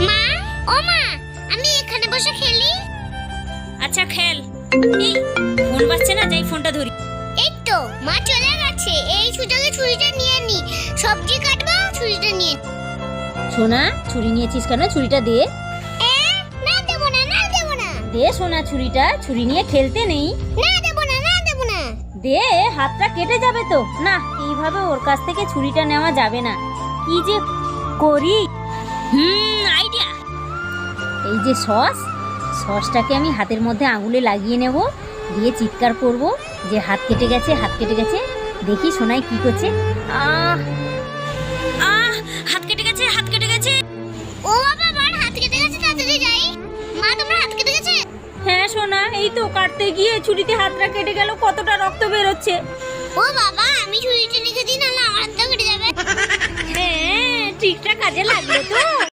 মা, ও মা, আমি এখানে বসে খেলি। আচ্ছা খেল। এই ফোন বাজছে না, যাই ফোনটা ধরি। এই তো মা চলে গেছে, এই সুযোগে ছুরিটা নিয়ে নি। সবজি কাটবো, ছুরিটা নিয়ে। সোনা, ছুরি নিয়েছিস কেন? ছুরিটা দে। না দেবো না, না দেবো না। দে সোনা ছুরিটা, ছুরি নিয়ে খেলতে নেই। না দেবো না, না দেবো না। দে, হাতটা কেটে যাবে তো। না, এইভাবে ওর কাছ থেকে ছুরিটা নেওয়া যাবে না। কি যে করি। আইডিয়া। এই যে সসটাকে আমি হাতের মধ্যে আঙুলে লাগিয়ে নেব, দিয়ে চিৎকার করব যে হাত কেটে গেছে, হাত কেটে গেছে। দেখি সোনাই কি করছে। আহ আহ হাত কেটে গেছে, হাত কেটে গেছে। ও বাবা, আমার হাত কেটে গেছে, তাড়াতাড়ি যাই। মা, তোমার হাত কেটে গেছে? হ্যাঁ সোনা, এই তো কাটতে গিয়ে ছুরিতে হাতটা কেটে গেল, কতটা রক্ত বেরোচ্ছে। ও বাবা, আমি ছুরিটা রেখে দিই, নাহলে আমার হাতটা কেটে যাবে। হ্যাঁ, ট্রিকটা কাজে লাগলো তো।